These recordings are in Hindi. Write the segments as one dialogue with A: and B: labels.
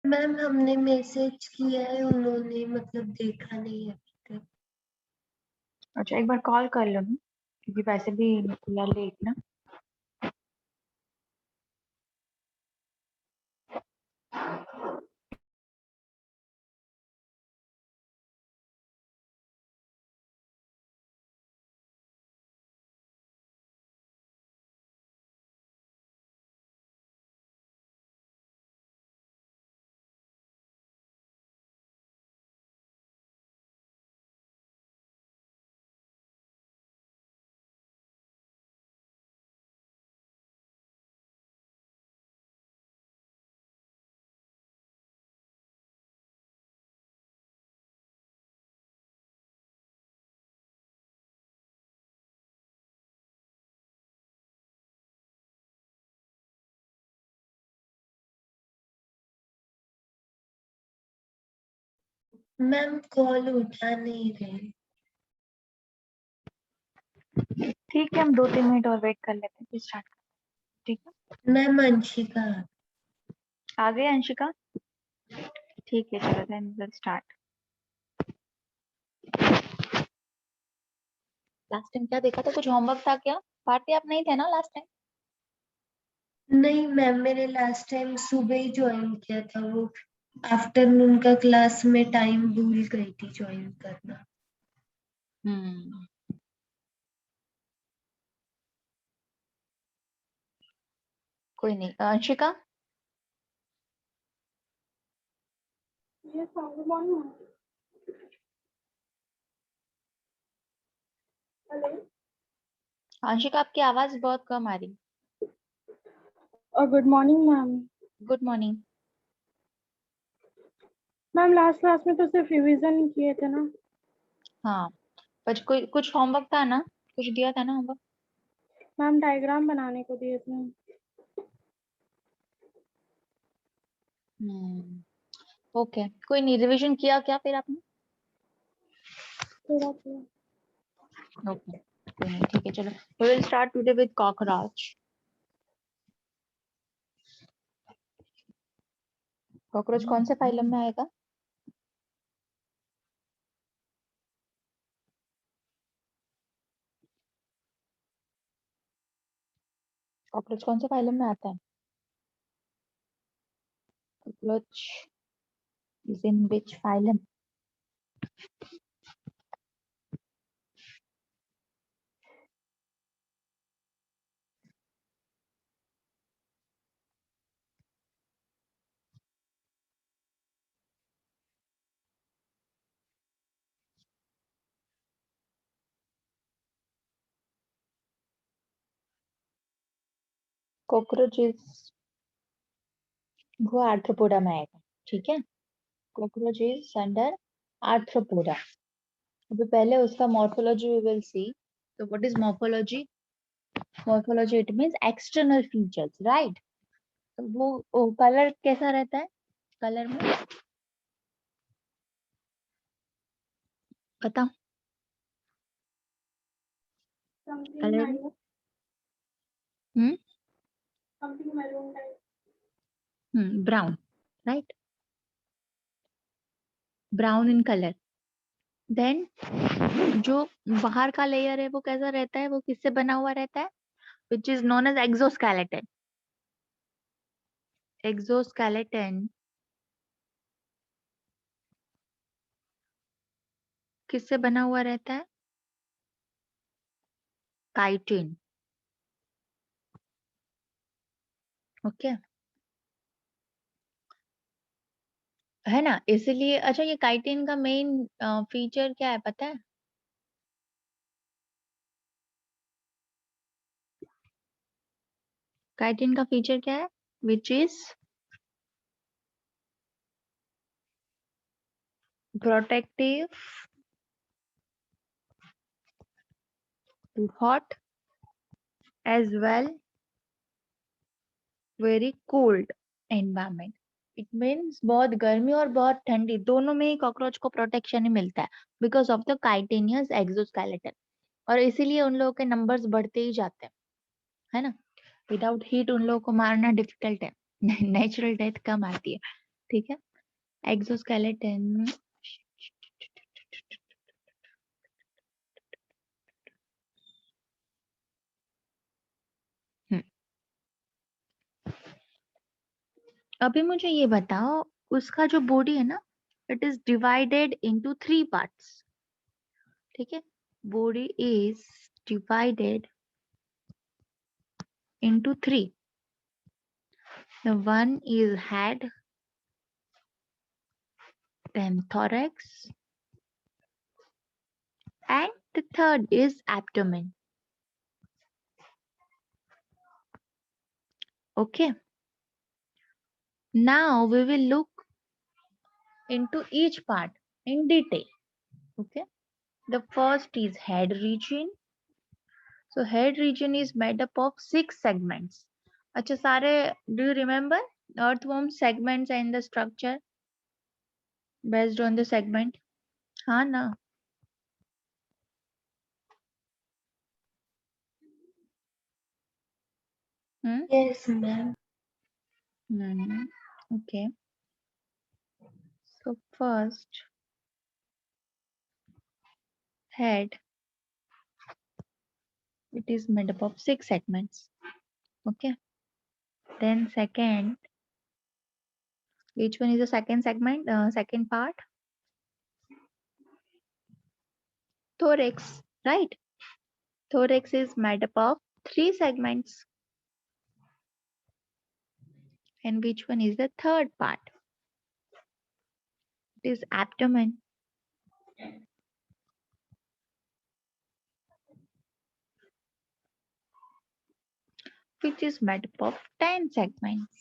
A: मैम हमने मैसेज किया है, उन्होंने मतलब देखा नहीं है अभी तक।
B: अच्छा एक बार कॉल कर लो ना, क्योंकि वैसे भी यार लेट ना।
A: मैम कॉल उठा नहीं रहे।
B: ठीक है, हम 2-3 मिनट और वेट कर लेते हैं फिर स्टार्ट करते हैं, ठीक है।
A: मैम अंशिका।
B: आ गए अंशिका? ठीक है, चलो then let's start. Last time क्या देखा था, कुछ होमवर्क था क्या? पार्टी आप नहीं थे ना लास्ट टाइम?
A: नहीं मैम, मैंने लास्ट टाइम सुबह ही ज्वाइन किया था, वो आफ्टरनून का क्लास में टाइम भूल गई थी ज्वाइन करना।
B: हम्म, कोई नहीं। Anshika
C: Yes, ma'am. Good morning, ma'am. Hello.
B: Anshika आपकी आवाज बहुत कम आ रही।
C: Good morning, ma'am.
B: Good morning.
C: Ma'am last class में तो सिर्फ रिवीजन किए थे ना।
B: हाँ, पर कोई कुछ होमवर्क था ना, कुछ दिया था ना होमवर्क?
C: मैम डायग्राम बनाने को दिए थे।
B: ओके, कोई नहीं। रिवीजन किया क्या फिर आपने?
C: थोड़ा थोड़ा।
B: ओके, कोई नहीं, ठीक है, चलो we will start today with cockroach. Cockroach कौन से फाइलम में आएगा? कॉकरोच कौन से फाइलम में आता है? Cockroach is in which phylum? Cockroaches वो आर्थ्रोपोडा में आएगा, ठीक है। Cockroach is under arthropoda. अभी पहले उसका मॉर्फोलॉजी वी विल सी। तो what is morphology? Morphology it means external features, right. तो वो कलर कैसा रहता है? कलर में पता,
C: Something
B: कलर में
C: maroon,
B: hmm
C: something maroon type.
B: Brown, right, brown in colour. Then जो बाहर का लेयर है वो कैसा रहता है, वो किससे बना हुआ रहता है? Which is known as exoskeleton. Exoskeleton किससे बना हुआ रहता है? काइटिन, ओके, है ना। इसलिए अच्छा, ये काइटिन का मेन फीचर क्या है पता है? काइटिन का फीचर क्या है? Which is protective, hot as well very cold environment. It means बहुत गर्मी और बहुत ठंडी दोनों में ही कॉकरोच को प्रोटेक्शन ही मिलता है, because of the chitinous exoskeleton. और इसीलिए उन लोगों के नंबर्स बढ़ते ही जाते हैं, है ना। विदाउट हीट उन लोगों को मारना डिफिकल्ट है। नेचुरल डेथ कम आती है। ठीक है। एक्सोस्केलेटन अभी मुझे ये बताओ, उसका जो बॉडी है ना, it is divided into 3 parts. ठीक है, body is divided into 3. The one is head, then thorax, and the third is abdomen. Okay. Now we will look into each part in detail. Okay. The first is head region. So head region is made up of 6 segments. अच्छा सारे, do you remember earthworm segments and the structure based on the segment? हाँ ना?
A: Yes, ma'am.
B: Okay. So first, head, it is made up of 6 segments. Okay. Then second, which one is the second segment? Second part? Thorax, right? Thorax is made up of 3 segments. And which one is the third part? It is abdomen. Which is made up of 10 segments.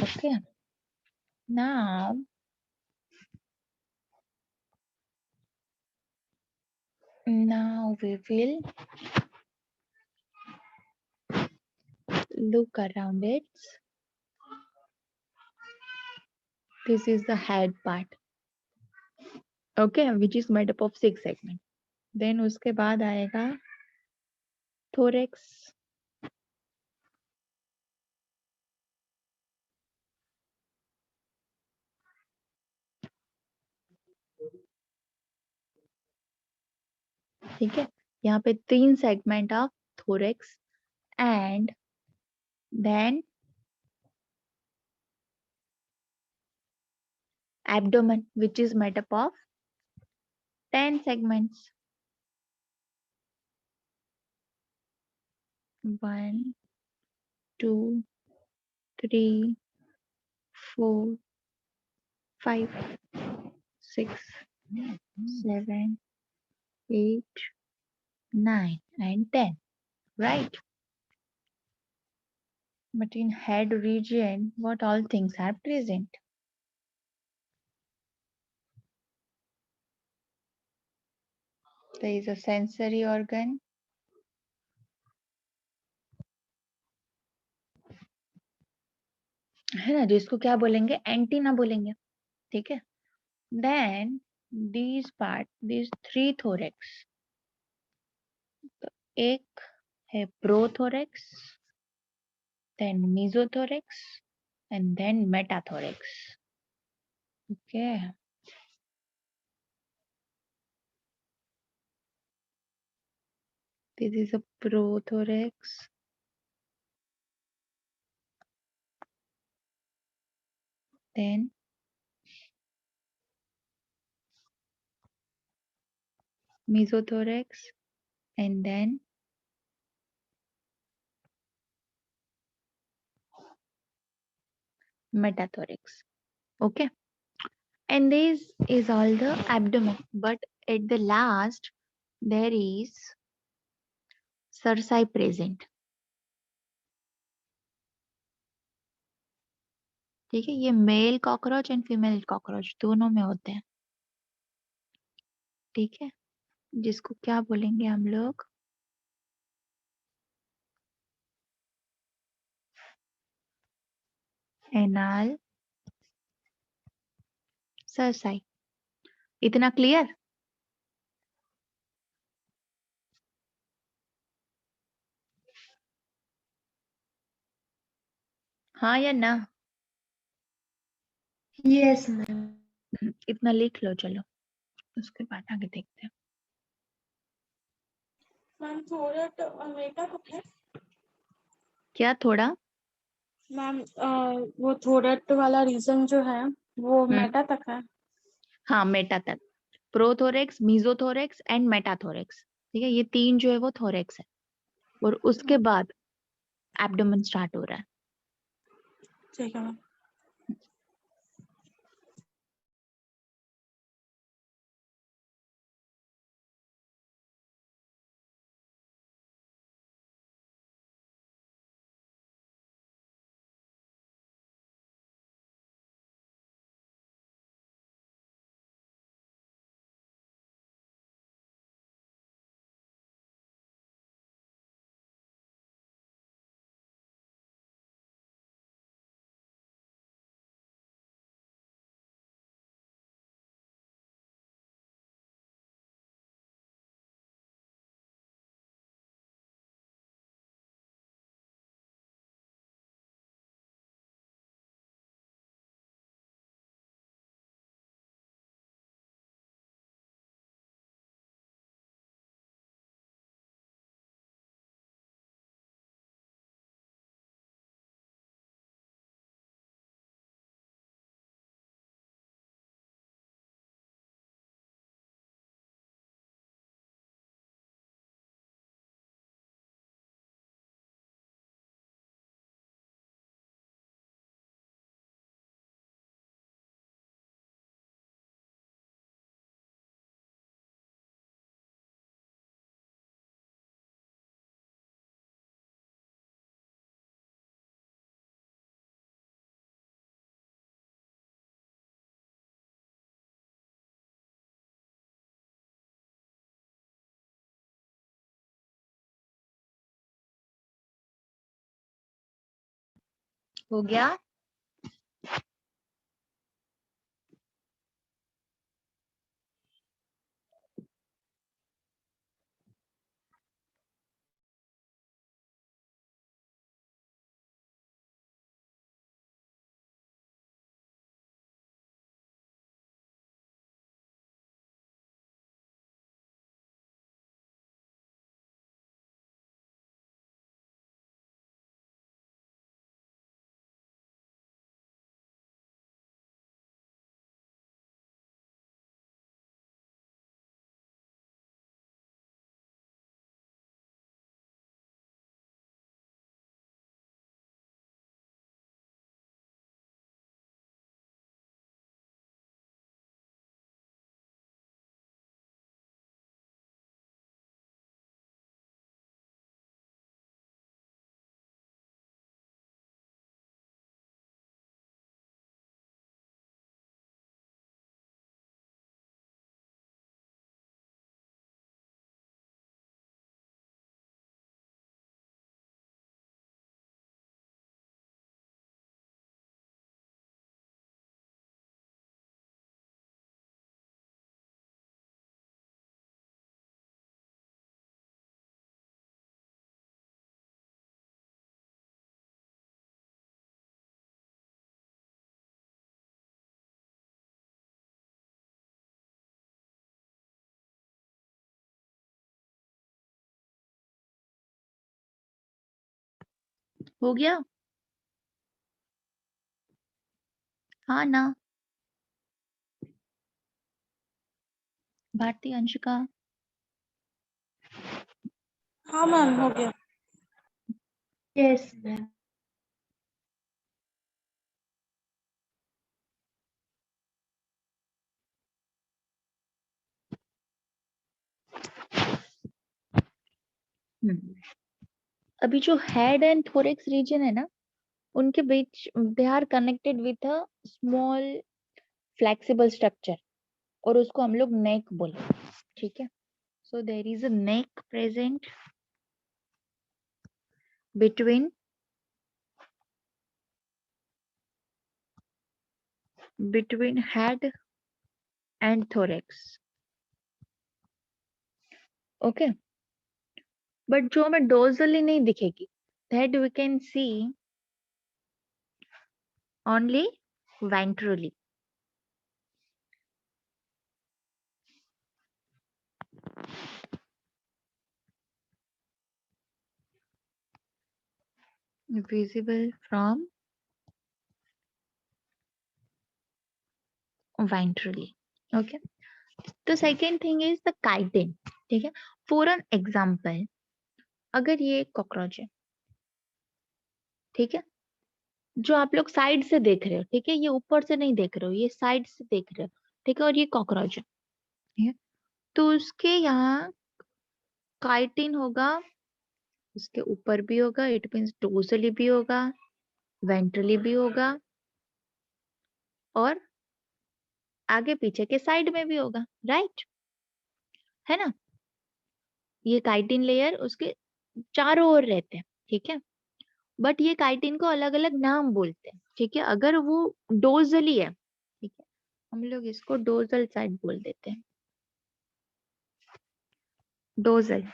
B: Okay. Now, we will look around it. This is the head part. Okay, which is made up of 6 segments. Then उसके बाद आएगा thorax. ठीक है, यहाँ पे 3 segment of thorax and then abdomen, which is made up of 10 segments. 1, 2, 3, 4, 5, 6, 7, 8, 9 and 10, right? But in head region, what all things are present? There is a sensory organ, है ना, जिसको क्या बोलेंगे, एंटीना बोलेंगे. ठीक है. Then these 3 thorax. तो एक है prothorax, then mesothorax, and then metathorax. Okay. This is a prothorax. Then mesothorax, and then metathorax. Okay. And this is all the abdomen. But at the last, there is cerci present. ठीक है, ये male cockroach and female cockroach दोनों में होते हैं. ठीक है, जिसको क्या बोलेंगे हम लोग, एनाल सरसाई. इतना क्लियर? हाँ या ना?
A: Yes ma'am.
B: इतना लिख लो, चलो उसके बाद आगे देखते हैं।
C: मैम थोड़ा मेटा तक है
B: क्या थोड़ा?
C: मैम, वो थोड़ा वाला रीजन जो है वो
B: हम्म,
C: मेटा तक है।
B: हाँ मेटा तक। प्रोथोरेक्स, मीजोथोरेक्स एंड मेटाथोरेक्स, ठीक है, ये तीन जो है वो थोरेक्स है, और उसके बाद एब्डोमेन स्टार्ट हो रहा है।
C: ठीक है मैम।
B: हो गया? हो गया? हाँ ना? भारती, अंशिका?
C: हाँ मैम, हो गया।
A: Yes ma'am.
B: अभी जो हेड एंड थोरेक्स रीजन है ना, उनके बीच they are connected with a small flexible structure, और उसको हम लोग नेक बोले, ठीक है। So there is a neck present between head and thorax, okay. But जो हमें डोर्सली नहीं दिखेगी, that we can see only ventrally. Visible from ventrally. Okay. The second thing is the chitin. ठीक है. For an example, अगर ये कॉकरोच है, ठीक है, जो आप लोग साइड से देख रहे हो, ठीक है, ये ऊपर से नहीं देख रहे हो, ये साइड से देख रहे हो, ठीक है, और ये कॉकरोच है, ठीक है, तो उसके यहाँ काइटिन होगा, उसके ऊपर भी होगा, इट मीन्स डोर्सली भी होगा, वेंट्रली भी होगा, और आगे पीछे के साइड में भी होगा, राइट, है ना. ये काइटिन लेयर उसके चारों ओर रहते हैं, ठीक है, बट ये काइटिन को अलग अलग नाम बोलते हैं, ठीक है. अगर वो डोजली है, ठीक है, हम लोग इसको डोजल साइड बोल देते हैं, डोजल,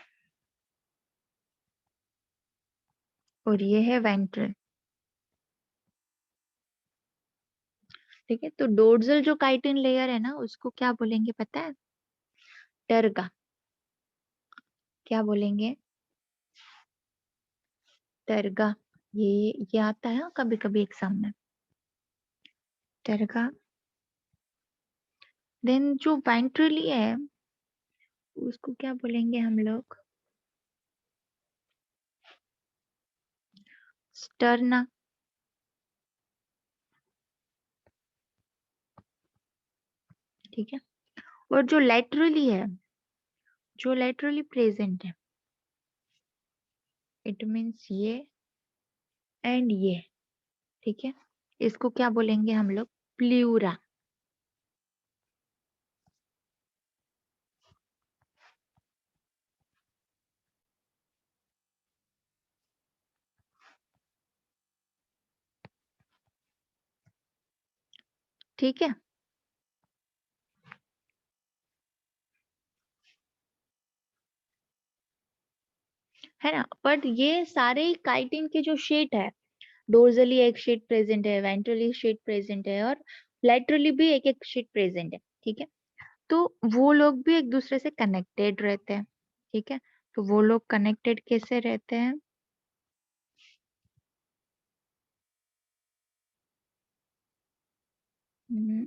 B: और ये है वेंट्रल, ठीक है. तो डोर्सल जो काइटिन लेयर है ना, उसको क्या बोलेंगे पता है? टर्गा. क्या बोलेंगे? टर्गा. ये आता है कभी कभी एग्जाम में, टर्गा. देन जो वेंट्रली है उसको क्या बोलेंगे हम लोग? स्टर्ना. ठीक है. और जो लेटरली है, जो लेटरली प्रेजेंट है, इट मीन्स ये एंड ये, ठीक है, इसको क्या बोलेंगे हम लोग? प्ल्यूरा. ठीक है ना. बट ये सारे काइटिन के जो शीट है, डोर्जली एक शीट प्रेजेंट है, वेंट्रली शीट प्रेजेंट है, और लेटरली भी एक एक शीट प्रेजेंट है, ठीक है. तो वो लोग भी एक दूसरे से कनेक्टेड रहते हैं, ठीक है. तो वो लोग कनेक्टेड कैसे रहते हैं? हम्म,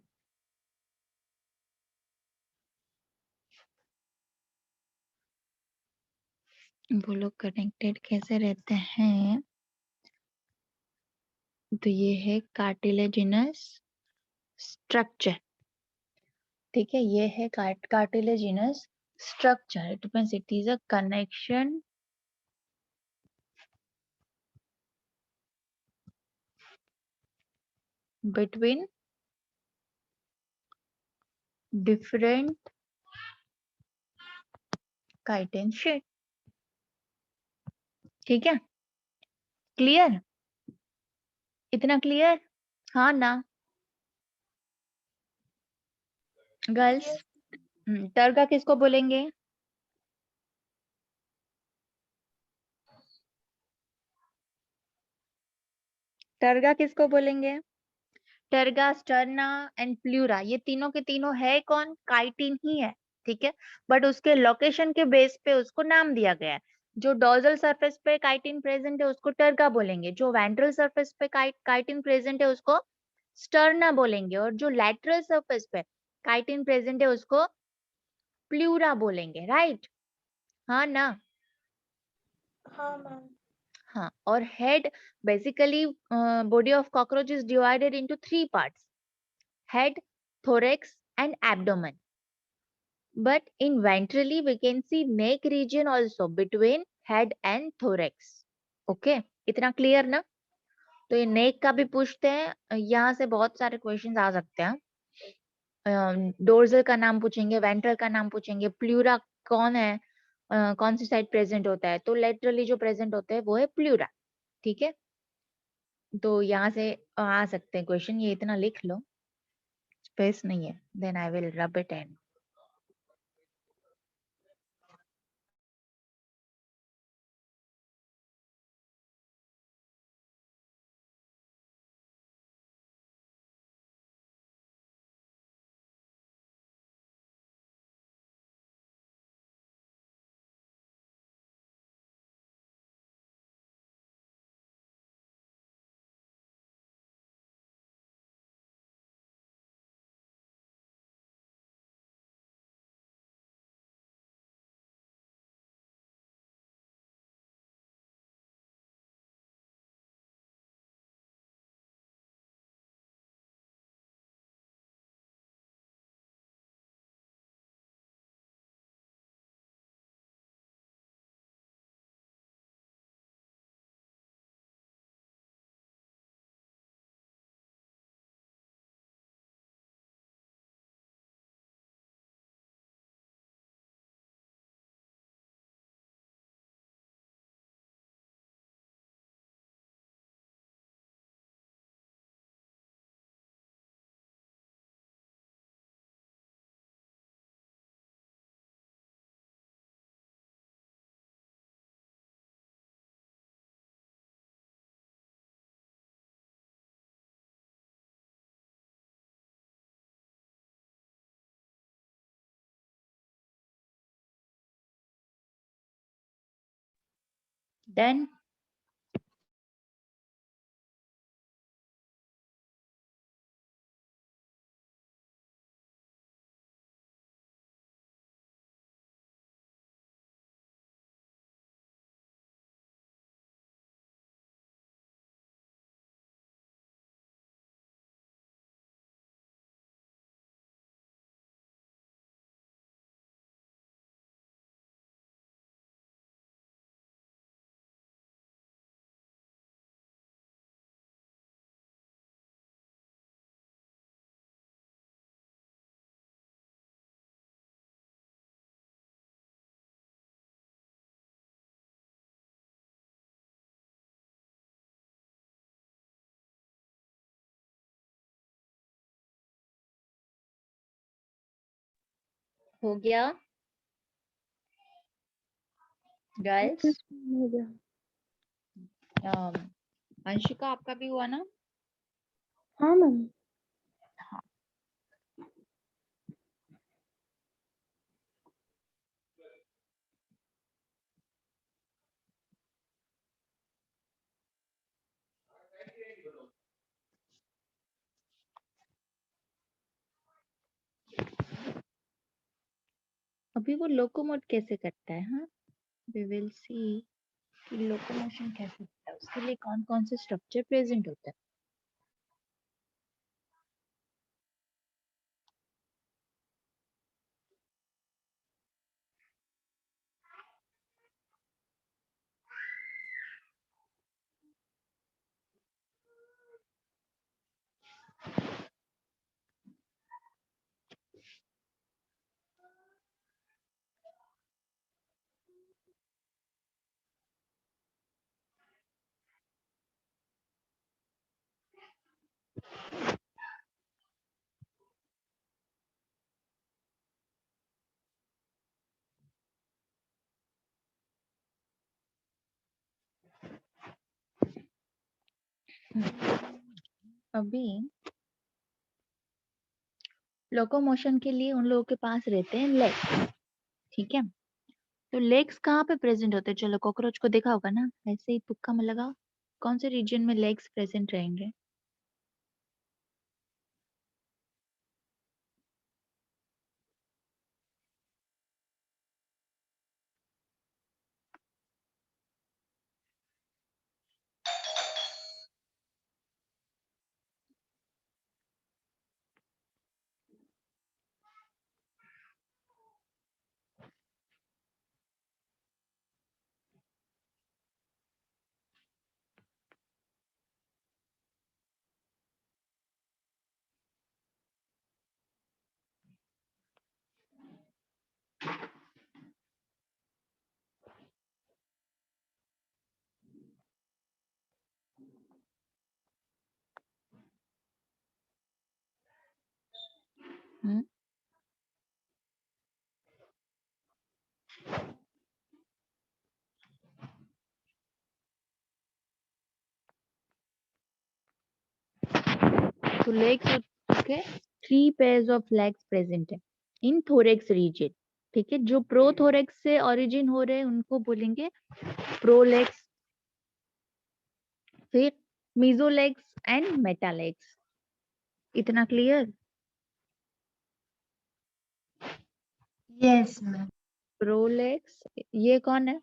B: वो लोग कनेक्टेड कैसे रहते हैं? तो ये है कार्टिलेजिनस स्ट्रक्चर, ठीक है, ये है cartilaginous structure. It means it is a connection between different chitin sheet. ठीक है, क्लियर? इतना क्लियर? हाँ ना गर्ल्स? टर्गा किसको बोलेंगे? टर्गा किसको बोलेंगे? टर्गा, स्टर्ना एंड प्लूरा, ये तीनों के तीनों है कौन? काइटिन ही है, ठीक है, बट उसके लोकेशन के बेस पे उसको नाम दिया गया है. जो डोर्सल सरफेस पे काइटिन प्रेजेंट है उसको टर्गा बोलेंगे, जो वेंट्रल सरफेस पे काइटिन प्रेजेंट है उसको स्टर्ना बोलेंगे, और जो लैटरल सरफेस पे काइटिन प्रेजेंट है उसको प्लूरा बोलेंगे, राइट? हाँ ना?
C: हाँ मैम.
B: हाँ. और head, basically body of cockroach is divided into 3 parts: head, thorax and abdomen. But in ventrally we can see neck region also between head and thorax. Okay, इतना क्लियर ना? तो ये नेक का भी पूछते हैं, यहाँ से बहुत सारे क्वेश्चंस आ सकते हैं. डोर्सल का नाम पूछेंगे, वेंट्रल का नाम पूछेंगे, प्लूरा कौन है, कौन सी साइड प्रेजेंट होता है, तो लेटरली जो प्रेजेंट होता है वो है प्लूरा, ठीक है. तो यहाँ से आ सकते हैं क्वेश्चन, ये इतना लिख लो, स्पेस नहीं है, then I will rub it in. Done. हो गया गाइस?
C: हो गया।
B: अंशिका आपका भी हुआ ना?
C: हाँ मैम।
B: अभी वो लोकोमोट कैसे करता है? हाँ, वी विल सी कि लोकोमोशन कैसे होता है, उसके लिए कौन कौन से स्ट्रक्चर प्रेजेंट होता है। अभी लोकोमोशन के लिए उन लोगों के पास रहते हैं लेग, ठीक है? तो लेग्स कहाँ पे प्रेजेंट होते हैं? चलो कॉकरोच को देखा होगा ना, ऐसे ही तुक्का में लगाओ, कौन से रीजन में लेग्स प्रेजेंट रहेंगे? हम्म, तो लेग्स के 3 पेयर्स ऑफ लेग्स प्रेजेंट है इन थोरेक्स रीजन, ठीक है? जो प्रोथोरेक्स से ओरिजिन हो रहे हैं उनको बोलेंगे प्रोलेग्स, फिर मीजोलेग्स एंड मेटालेग्स। इतना क्लियर?
A: Yes ma'am.
B: प्रोलेग्स ये कौन है?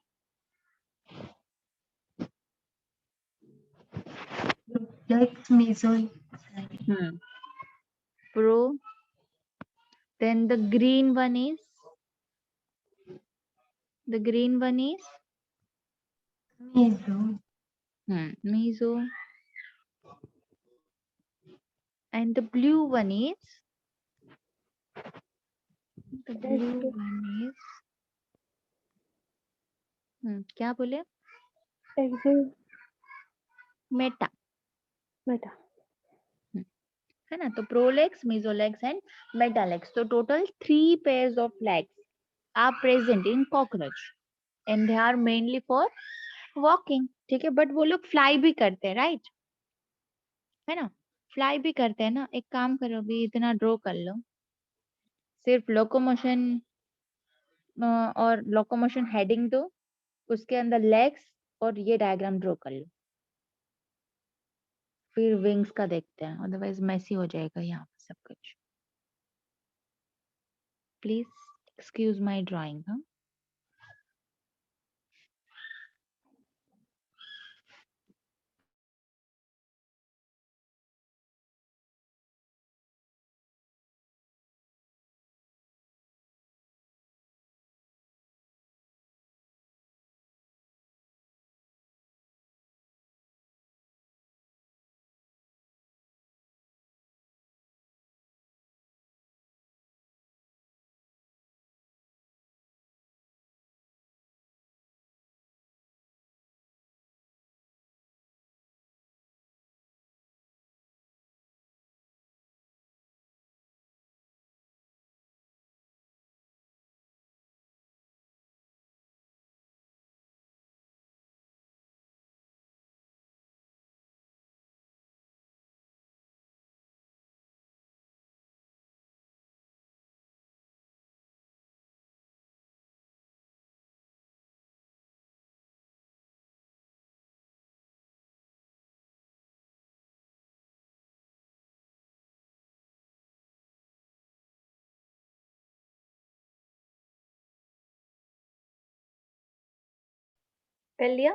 A: Legs mesoid.
B: Pro. Then the green one is
A: meso.
B: meso, and the blue one is क्या बोले? मेटा,
C: बेटा।
B: है ना? तो प्रोलेग्स, मेसोलेग्स एंड मेटालेग्स, तो total 3 pairs of legs are present in cockroach and they are mainly for walking, ठीक है? बट वो लोग फ्लाई भी करते हैं, राइट? है ना? फ्लाई भी करते हैं ना। एक काम करो, अभी इतना ड्रॉ कर लो, सिर्फ लोकोमोशन और लोकोमोशन हेडिंग दो, उसके अंदर लेग्स और ये डायग्राम ड्रॉ कर लो, फिर विंग्स का देखते हैं, अदरवाइज मैसी हो जाएगा यहाँ पे सब कुछ। Please excuse my drawing. हाँ, कर लिया।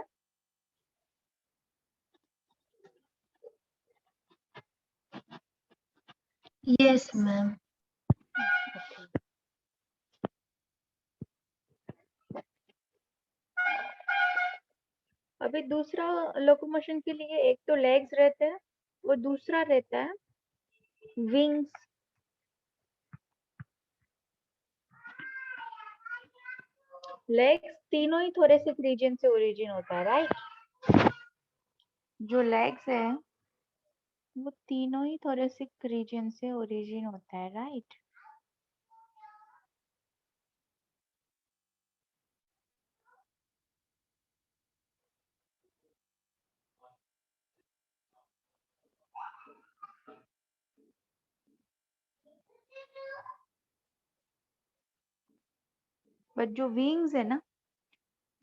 A: Yes ma'am.
B: अभी दूसरा लोकोमोशन के लिए एक तो लेग्स रहते हैं और दूसरा रहता है विंग्स। लेग्स तीनों ही थोरेसिक रीजन से ओरिजिन होता है, राइट। जो लेग्स है वो तीनों ही थोरेसिक रीजन से ओरिजिन होता है, राइट। बट जो विंग्स है ना,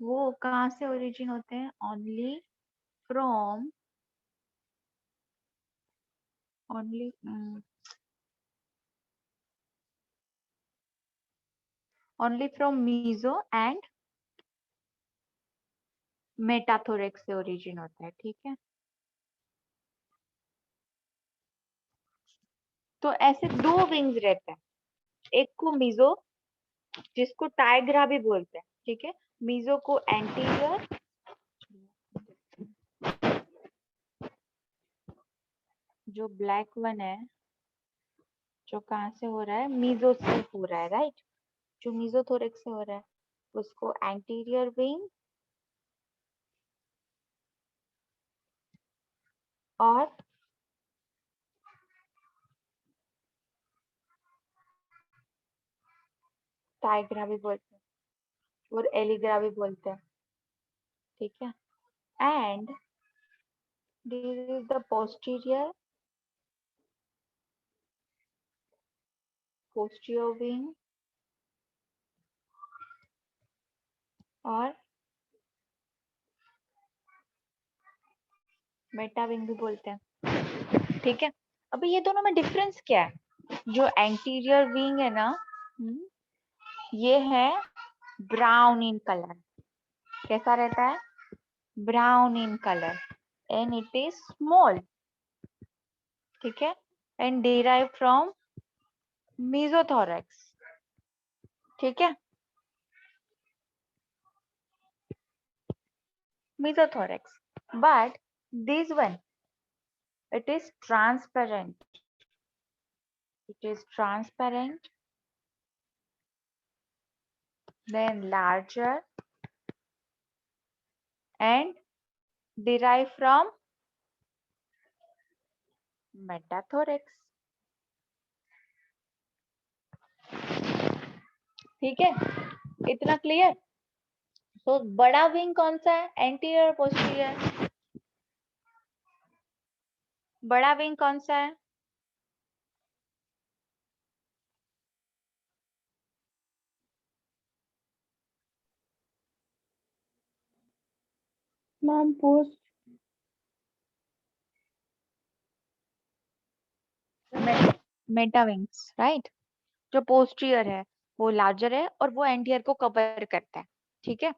B: वो कहाँ से ओरिजिन होते हैं? Only from only only from meso and metathorax से ओरिजिन होता है, ठीक है। तो ऐसे दो विंग्स रहते हैं, एक को मीजो जिसको टाइग्रा भी बोलते हैं, ठीक है। मीजो को एंटीरियर, जो ब्लैक वन है जो कहाँ से हो रहा है? मीजो से हो रहा है, राइट। जो मीजोथोरेक्स से हो रहा है उसको एंटीरियर विंग और टाइग्रा भी बोलते हैं और एलिग्रा भी बोलते हैं, ठीक है। And this is the posterior wing और मेटा विंग भी बोलते हैं, ठीक है। अभी ये दोनों में डिफरेंस क्या है? जो एंटीरियर विंग है ना, ये है ब्राउन इन कलर। कैसा रहता है? Brown in colour and it is small, ठीक है। एंड डिराइव फ्रॉम मीजोथोरेक्स, ठीक है। Mesothorax, but this one it is transparent. It is transparent, then larger and derived from metathorax. ठीक है, इतना क्लियर। तो बड़ा विंग कौन सा है? Anterior posterior? बड़ा विंग कौन सा है?
C: Ma'am post
B: Meta wings, right. जो पोस्टीरियर है वो लार्जर है और वो एंटीरियर को कवर करता है, ठीक है।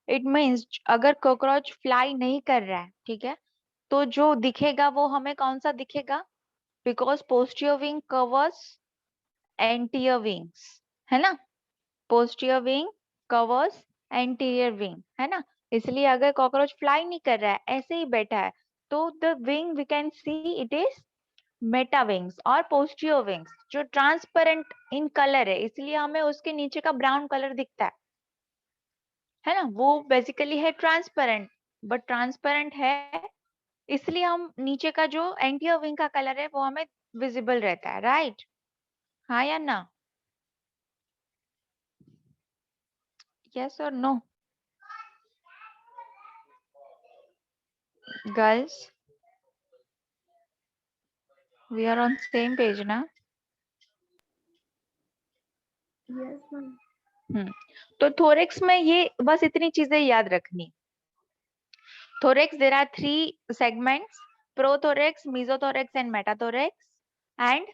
B: इट मीन्स अगर कॉकरोच फ्लाई नहीं कर रहा है, ठीक है, तो जो दिखेगा वो हमें कौन सा दिखेगा, because posterior wing covers anterior wings, है ना। Posterior wing covers anterior wing, है ना। इसलिए अगर कॉकरोच फ्लाई नहीं कर रहा है, ऐसे ही बैठा है, तो the wing we can see it is meta wings और पोस्टीरियर विंग्स जो ट्रांसपेरेंट इन कलर है, इसलिए हमें उसके नीचे का ब्राउन कलर दिखता है ना। वो बेसिकली है ट्रांसपेरेंट, बट ट्रांसपेरेंट है इसलिए हम नीचे का जो एंटीरियर विंग का कलर है वो हमें विजिबल रहता है, राइट। हाँ या ना, यस और no girls, we are on same page ना।
C: Yes ma'am.
B: तो थोरेक्स में ये बस इतनी चीजें याद रखनी। Thorax, there are three segments: prothorax, mesothorax, and metathorax, and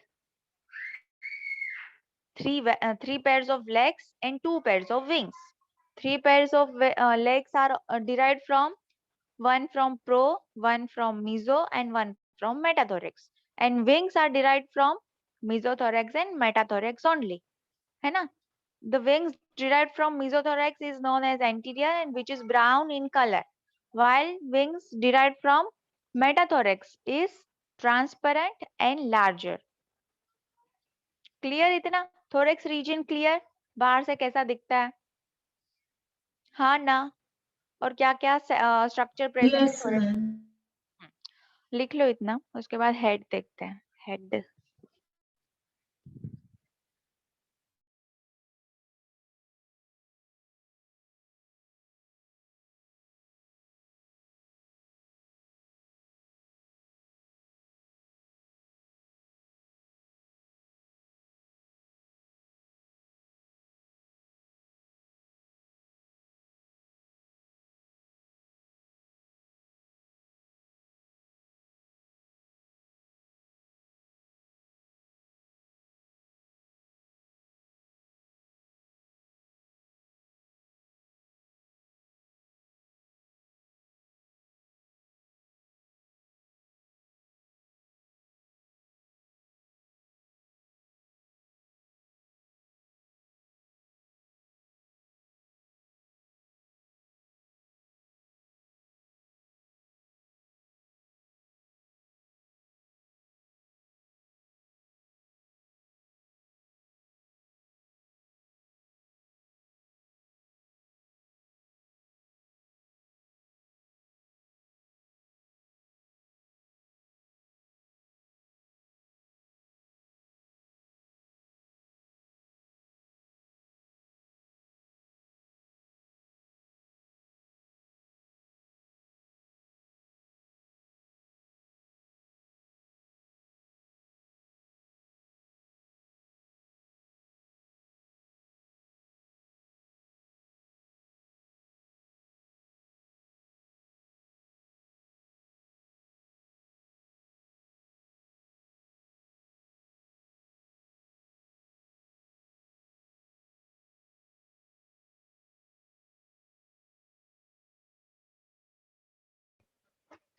B: three pairs of legs and two pairs of wings. Three pairs of legs are derived from one from pro, one from meso, and one from metathorax. And wings are derived from mesothorax and metathorax only. है ना? The wings derived from mesothorax is known as anterior and which is brown in color, while wings derived from metathorax is transparent and larger. Clear इतना? Thorax region clear? बाहर से कैसा दिखता है? हाँ ना? और क्या क्या स्ट्रक्चर प्रेजेंट है
A: यस
B: thorax?
A: मैम।
B: लिख लो इतना, उसके बाद हेड देखते हैं। हेड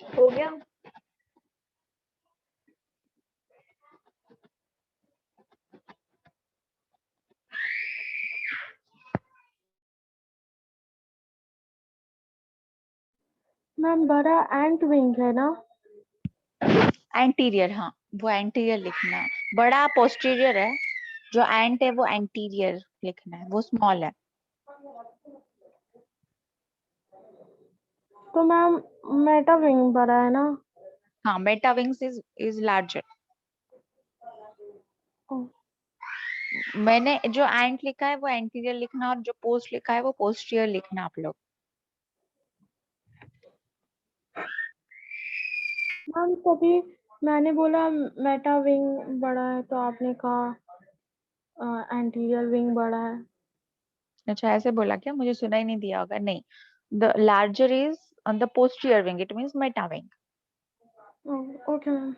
B: हो गया?
C: मैम बड़ा एंट विंग है ना?
B: एंटीरियर, हाँ वो एंटीरियर लिखना है। बड़ा पोस्टीरियर है, जो एंट है वो एंटीरियर लिखना है, वो स्मॉल है।
C: तो मैम मेटा विंग बड़ा है ना?
B: हाँ, मेटा विंग्स इज लार्जर। मैंने जो एंट लिखा है वो एंटीरियर लिखना, और जो पोस्ट लिखा है वो पोस्टीरियर लिखना आप लोग।
C: मैम तभी मैंने बोला मेटा विंग बड़ा है तो आपने कहा एंटीरियर विंग बड़ा है।
B: अच्छा ऐसे बोला क्या? मुझे सुना ही नहीं दिया होगा। नहीं, the larger is on the posterior wing. It means meta wing.
C: Oh, okay, ma'am.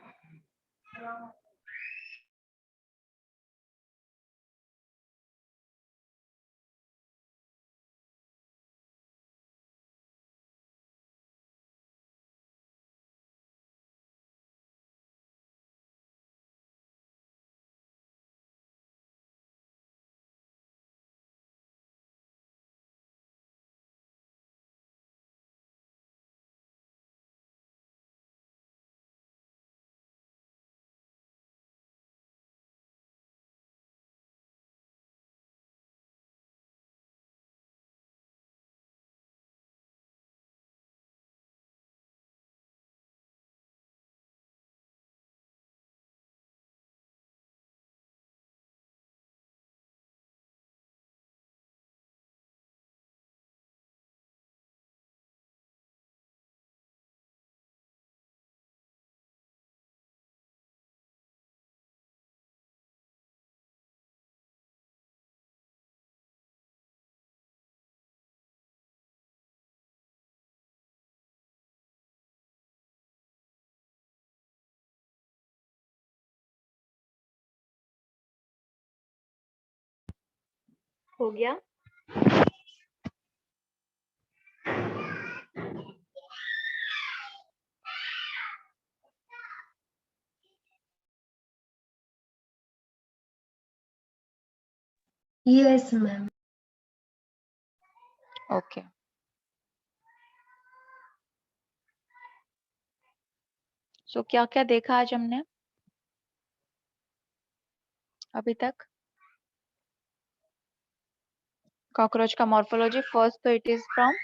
B: हो गया?
A: Yes, ma'am.
B: Okay. So क्या क्या देखा आज हमने अभी तक? कॉकरोच का मॉर्फोलॉजी फर्स्ट, तो it is from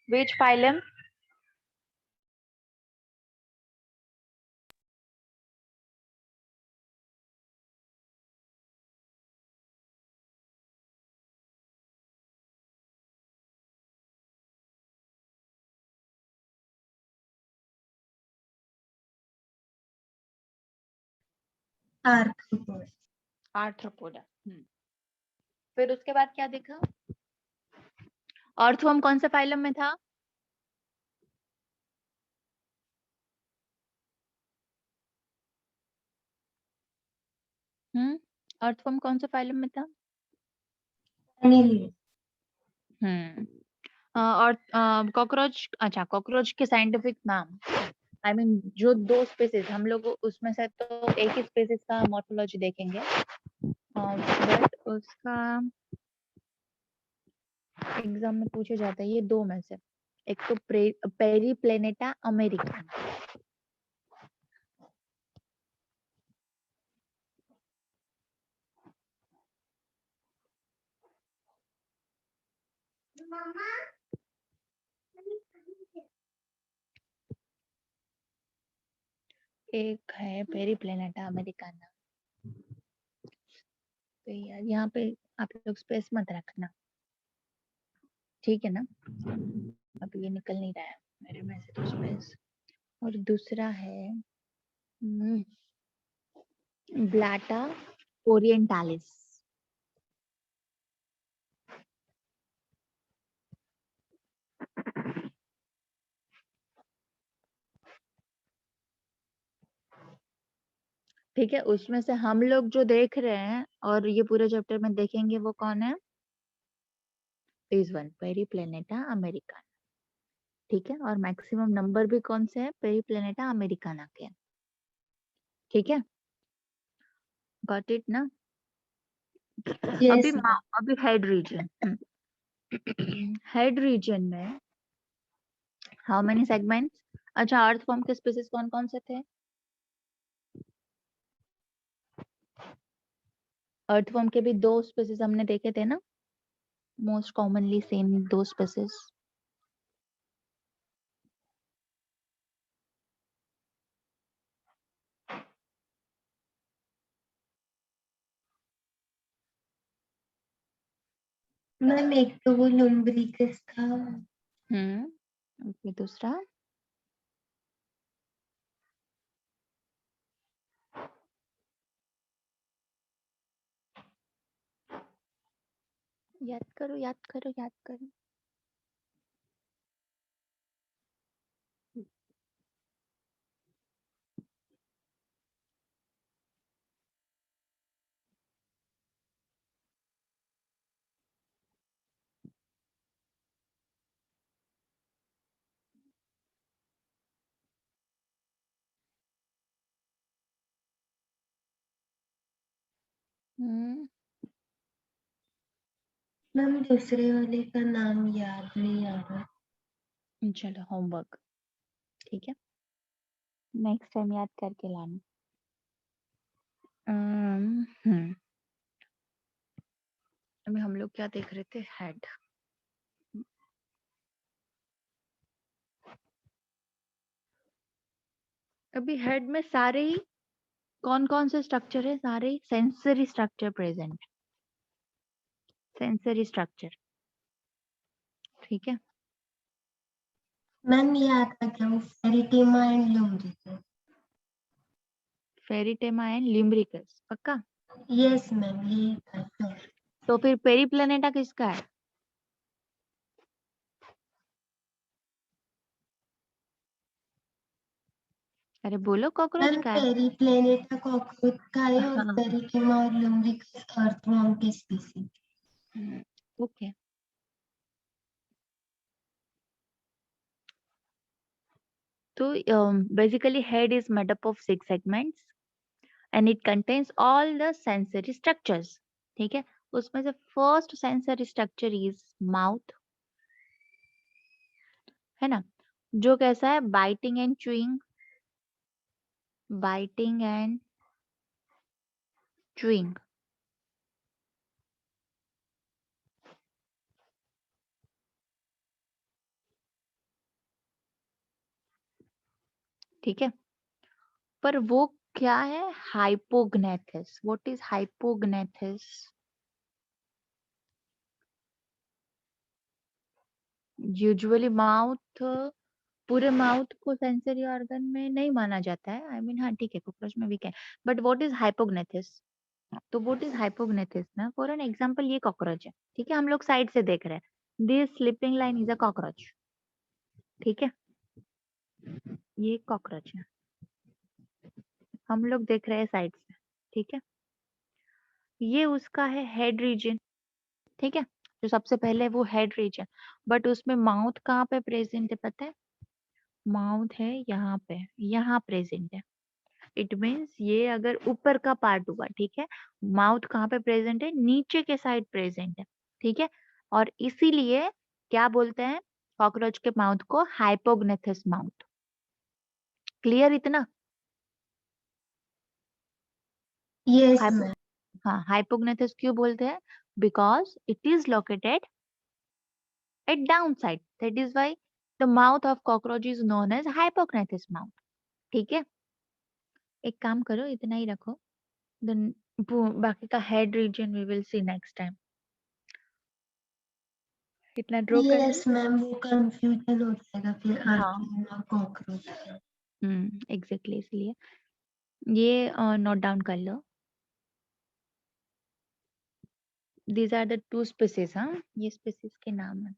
B: which phylum?
A: Arthropod.
B: Arthropoda. फिर उसके बाद क्या देखा? अर्थवर्म कौन से फाइलम में था? अर्थवर्म कौन से फाइलम में था?
A: Annelid.
B: और कॉकरोच, अच्छा कॉकरोच के साइंटिफिक नाम, आई मीन जो दो स्पीसीज हम लोग उसमें से तो एक ही स्पीसीज का मॉर्फोलॉजी देखेंगे, बट उसका एग्जाम में पूछे जाता है ये दो में से, एक तो पेरीप्लेनेटा अमेरिका, एक है पेरीप्लेनेटा अमेरिकाना। तो यार यहाँ पे आप लोग स्पेस मत रखना, ठीक है ना? अब ये निकल नहीं रहा है मेरे में से तो स्पेस। और दूसरा है ब्लाटा ओरिएंटालिस। ठीक है, उसमें से हम लोग जो देख रहे हैं और ये पूरे चैप्टर में देखेंगे वो कौन है? इस वन, पेरीप्लेनेटा अमेरिकाना। ठीक है, और मैक्सिमम नंबर भी कौन से है? पेरीप्लेनेटा अमेरिकाना के। ठीक है, गॉट इट ना?
A: Yes,
B: अभी
A: ma'am.
B: अभी हेड रीजन, हेड रीजन में हाउ मेनी सेगमेंट्स? अच्छा, अर्थवर्म के स्पीसीज कौन कौन से थे? अर्थवर्म के भी दो स्पीसीज हमने देखे थे ना, मोस्ट कॉमनली सेम दो स्पीसीज।
A: मैम एक तो वो लुम्ब्रिकस था।
B: फिर दूसरा याद करो, याद करो, याद करो।
A: मैम दूसरे वाले का नाम याद नहीं आ रहा।
B: चलो होमवर्क, ठीक है, नेक्स्ट टाइम याद करके लाना। अभी हम लोग क्या देख रहे थे, हेड। अभी हेड में सारे ही कौन कौन से स्ट्रक्चर है, सारे ही sensory structure present, sensory structure, ठीक है।
A: मैम ये आता क्या, वो Pheretima and Lumbricus.
B: Pheretima and Lumbricus, पक्का।
A: यस मैम यही था sure।
B: तो फिर पेरिप्लेनेटा किसका है? अरे बोलो, कॉकरोच
A: मैम
B: का है।
A: पेरिप्लेनेटा कॉकरोच का है और
B: हाँ,
A: फेरिटेमा और लुम्ब्रिकस अर्थवर्म के स्पीसीज।
B: ओके। तो basically head is made up of 6 segments and it contains all the sensory structures, ठीक है। उसमें से first sensory structure is mouth, है ना, जो कैसा है, biting and chewing, biting and chewing, ठीक है। पर वो क्या है, hypognathous. What is hypognathous? Usually mouth, पूरे माउथ को सेंसरी ऑर्गन में नहीं माना जाता है, आई मीन हाँ ठीक है, कॉकरोच में भी क्या, बट व्हाट इज हाइपोग्नेथिस? तो व्हाट इज हाइपोग्नेथिस ना, फॉर एन एग्जांपल ये कॉकरोच है, ठीक है, हम लोग साइड से देख रहे हैं, this sleeping line is a cockroach, ठीक है, ये कॉकरोच है, हम लोग देख रहे हैं साइड से, ठीक है। ये उसका है हेड रीजन, ठीक है, जो सबसे पहले वो हेड रीजन, बट उसमें माउथ कहाँ पे प्रेजेंट है पता है? माउथ है यहाँ पे, यहाँ प्रेजेंट है। इट मीन्स ये अगर ऊपर का पार्ट हुआ, ठीक है, माउथ कहाँ पे प्रेजेंट है, नीचे के साइड प्रेजेंट है, ठीक है। और इसीलिए क्या बोलते हैं कॉकरोच के माउथ को, हाइपोग्नेथस माउथ। क्लियर इतना?
A: Yes
B: hypo
A: ma'am.
B: हाँ, हाइपोग्नेथस क्यों बोलते हैं? Because it is located at down side, that is why the mouth of cockroach is known as hypognathous mouth, ठीक है। एक काम करो, इतना ही रखो, देन बाकी का head region we will see next time. इतना ड्रॉ कर
A: यस
B: लो।
A: मैम वो कंफ्यूजन हो जाएगा फिर
B: हाँ,
A: अर्थवर्म और कॉकरोच का।
B: एग्जैक्टली, इसलिए ये नोट डाउन कर लो। दीज आर द 2 स्पीसीज, हाँ, ये स्पीसीज के नाम है।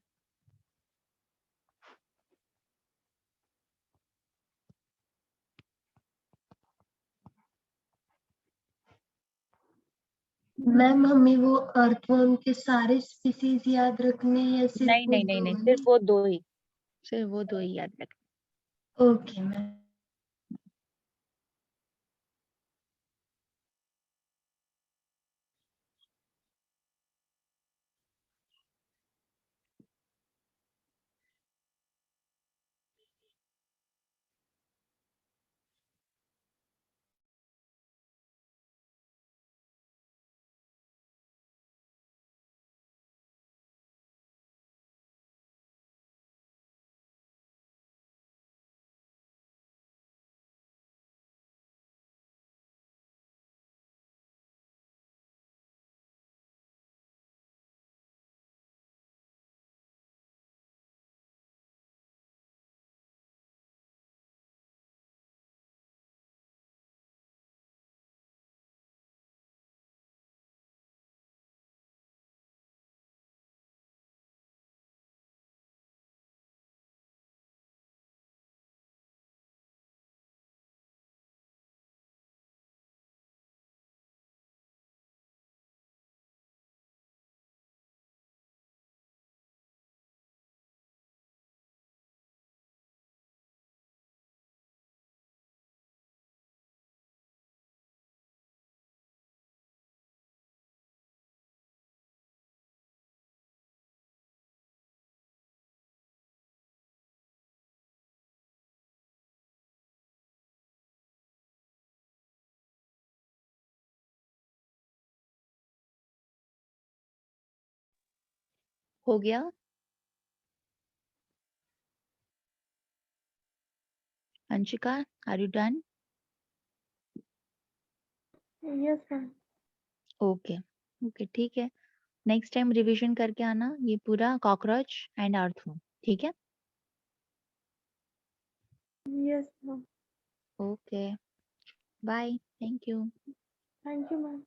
A: मैम हमें वो अर्थवर्म के सारे स्पीसीज याद रखने हैं या सिर्फ
B: नहीं
A: वो
B: नहीं नहीं
A: दो
B: नहीं,
A: ही?
B: सिर्फ वो 2 ही, सिर्फ वो 2 ही याद रख।
A: Okay ma'am.
B: हो गया? Anshika, are you done?
C: Yes ma'am.
B: Okay okay, ठीक है। नेक्स्ट टाइम रिवीजन करके आना ये पूरा कॉकरोच एंड अर्थवर्म, ठीक है?
C: Yes ma'am.
B: Okay, bye, thank you.
C: Thank you ma'am.